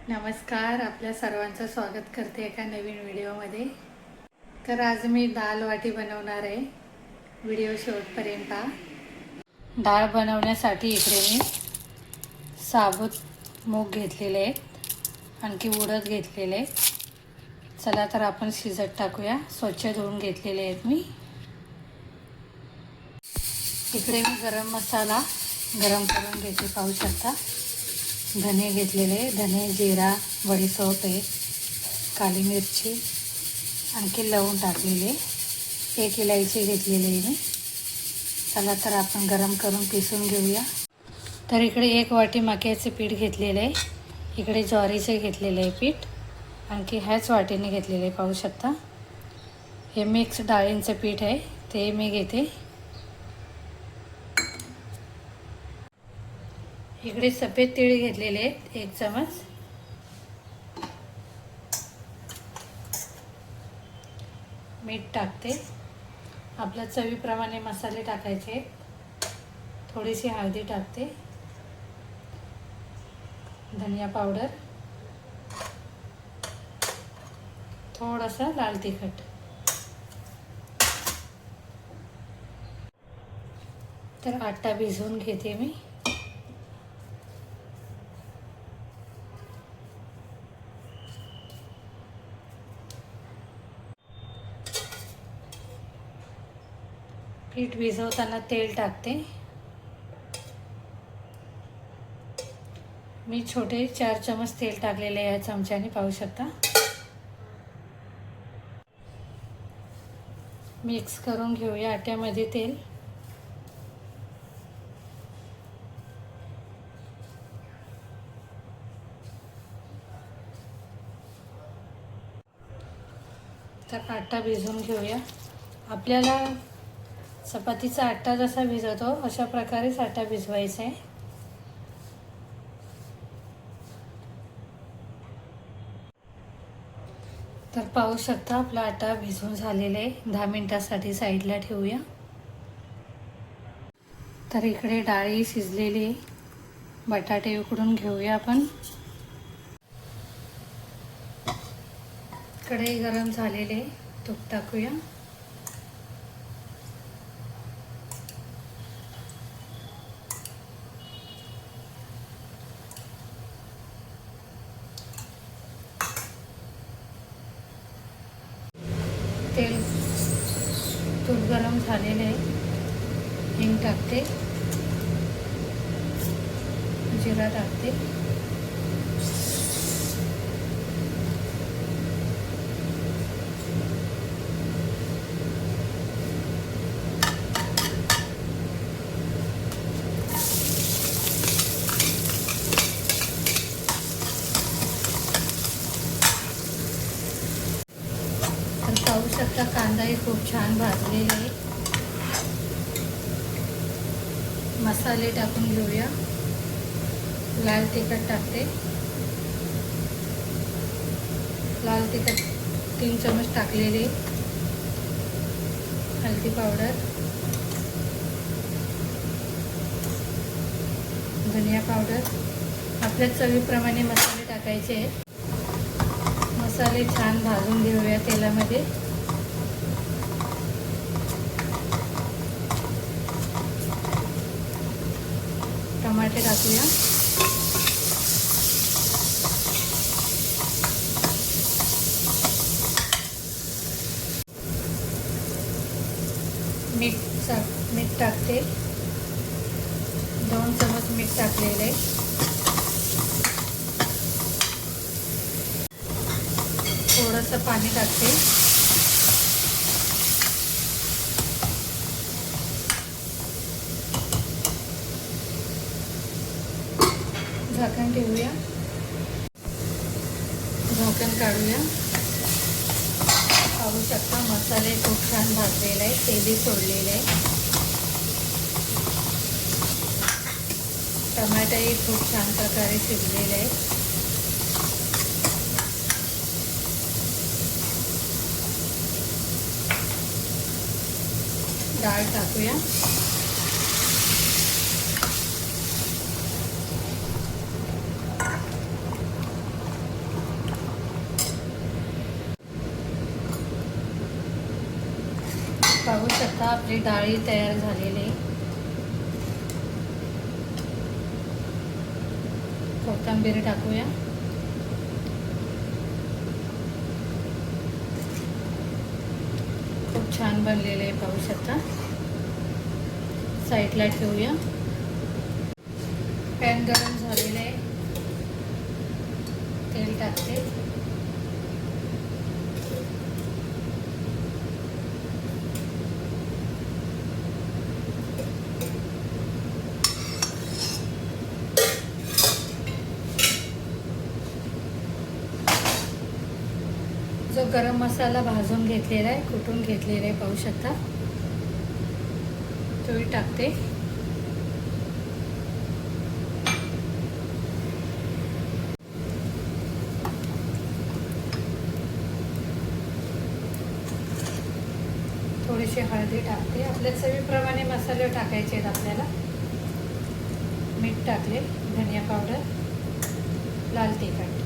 नमस्कार, आपल्या सर्वांचं स्वागत करते एका नवीन व्हिडिओमध्ये। तर आज मी दाल वाटी बनवणार आहे। व्हिडिओ शेवटपर्यंत पहा। डाळ बनवण्यासाठी इकडे मी साबूत मूग घेतलेले आहेत, आणखी उडद घेतलेले आहेत। चला तर आपण शिजत टाकूया। स्वच्छ धुवून घेतलेले आहेत मी। इकडे मी गरम मसाला गरम करून घेते, पाहू शकता। धने घेतलेले, धने, जिरा, बडीशेप आहे, काली मिरची, आणखी लवंग टाकलेले, एक इलायची घेतलेली आहे मी। चला तर आपण गरम करून पिसून घेऊया। तर इकडे एक वाटी मक्याचे पीठ घेतलेले आहे, इकडे ज्वारीचे घेतलेले आहे पीठ, आणखी ह्याच वाटीने घेतलेले, पाहू शकता। हे मिक्स डाळींचे पीठ आहे, ते मी घेते। इकडे सफेद तीळ घेतलेले आहेत, 1 चमच। मीठ टाकते, आपल्या चवीप्रमाणे मसाले टाकायचे। थोडीशी हळदी टाकते, धनिया पावडर, थोडासा लाल तिखट। तर आटा भिजवून घेते मी। पीठ भिजवताना तेल टाकते। मी छोटे 4 चमच तेल टाकलेले आहे चमच्याने, पाहू शकता। मिक्स करून घेऊया आट्यामध्ये तेल। तर आटा भिजवून घेऊया। आपल्याला चपातीचा आटा जसा भिजवतो अशा प्रकारेच आटा भिजवायचा आहे। तर पाहू शकता आपला आटा भिजवून झालेला आहे। 10 मिनिटांसाठी साईडला ठेवूया। तर इकडे डाळी शिजलेली, बटाटे उकडून घेऊया आपण। कढई गरम झालेले, तूप टाकूया। तेल, तूप गरम झालेले, हिंग टाकते, जिरा टाकते, पाहू शकता कांदाही खूप छान भाजलेला आहे। मसाले टाकून घेऊया। लाल तिखट टाकते, लाल तिखट 3 चमच टाकलेले, हळदी पावडर, धनिया पावडर, आपल्या चवीप्रमाणे मसाले टाकायचे आहेत। मसाले छान भाजून घेऊया तेलामध्ये। टमाटे टाकूया, मीठ टाकते, 2 चमच मीठ टाकलेले, थोडंसं पाणी टाकते। झाकण ठेवूया, झाकण काढूया। पाहू शकता मसाले खूप छान भाजलेले आहे, तेलही सोडलेले आहे। टमाटरही खूप छान प्रकारे शिजलेले आहे। डाळ टाकूया, पाहू शकता आपली डाळी तयार झालेली आहे. कोथिंबीर टाकूया. खूप छान बनलेले आहे, पाहू शकता. साईडला ठेवूया. पॅन गरम झालेले आहे. तेल टाकते. जो गरम मसाला भाजून घेतलेला आहे, कुटून घेतलेला आहे, पाहू शकता, तोही टाकते. थोडीशी हळदी टाकते. आपल्या चवीप्रमाणे मसाले टाकायचे आहेत आपल्याला. मीठ टाकले, धनिया पावडर, लाल तिखट.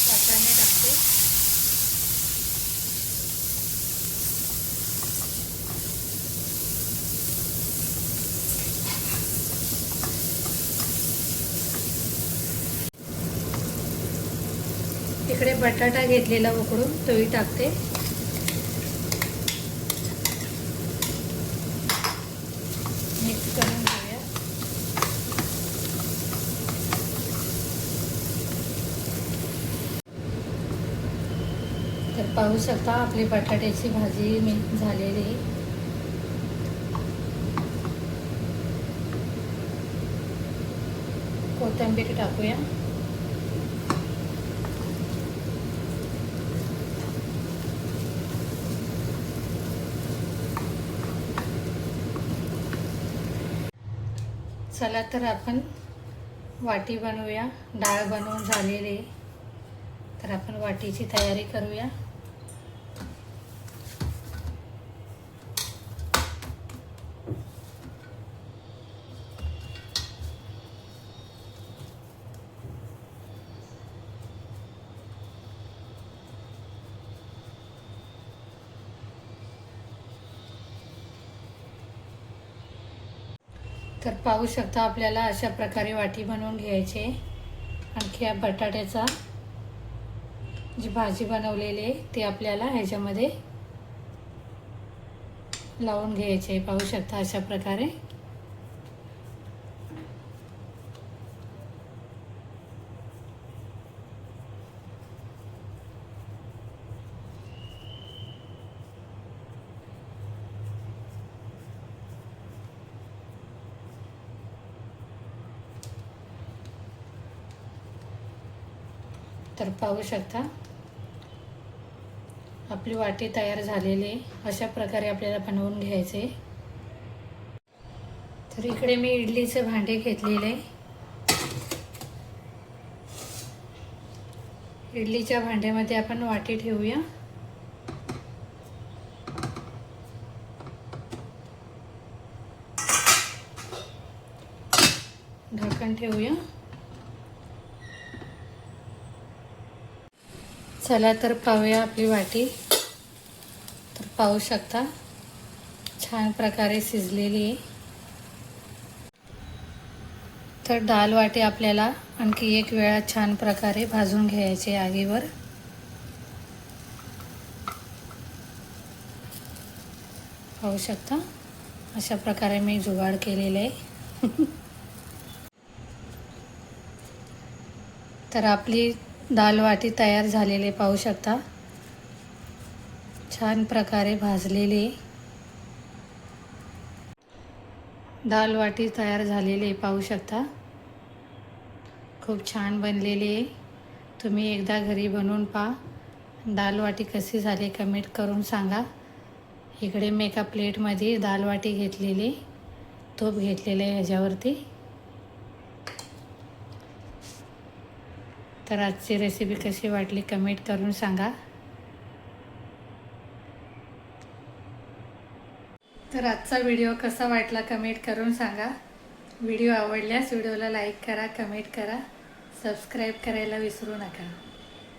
वाटाणे टाकते. इकडे बटाटा घेतलेला उकडून, तोही टाकते. मिक्स करून घेऊया. तर पाहू शकता आपली बटाट्याची भाजी झालेली. कोथिंबीर टाकूया. चला तर आपण वाटी बनवूया. डाळ बनवून झालेली, तर आपण वाटीची तयारी करूया. तर पाहू शकता आपल्याला अशा प्रकारे वाटी बनवून घ्यायची. आणखी या बटाट्याचा जी भाजी बनवलेली आहे ती आपल्याला ह्याच्यामध्ये लावून घ्यायची आहे. पाहू शकता अशा प्रकारे. तर पाहू शकता आपली वाटी तयार झालेली आहे. अशा प्रकारे आपल्याला बनवून घ्यायचे. तर इकडे मी इडलीचे भांडे घेतलेले. इडलीच्या भांड्यामध्ये आपण वाटी ठेवूया. ढक्कन ठेवूया. चला तर पाहूया आपली वाटी. तर पाहू शकता छान प्रकारे शिजलेली आहे. तर डाळ वाटी आपल्याला आणखी एक वेळा छान प्रकारे भाजून घ्यायचे आगीवर. पाहू शकता अशा प्रकारे मी जुगाड केलेले आहे. तर आपली डाळ वाटी तयार झालेली पाहू शकता. छान प्रकारे भाजलेली डाळ वाटी तयार झालेली पाहू शकता. खूप छान बनलेली आहे. तुम्ही एकदा घरी बनवून पहा. डाळ वाटी कशी झाली कमेंट करून सांगा. इकडे मी एका प्लेटमध्ये डाळ वाटी घेतलेली, तूप घेतलेले आहे ह्याच्यावरती. तर आजची रेसिपी कशी वाटली कमेंट करून सांगा. तर आजचा व्हिडिओ कसा वाटला कमेंट करून सांगा. व्हिडिओ आवडल्यास व्हिडिओला लाईक करा, कमेंट करा, सबस्क्राईब करायला विसरू नका.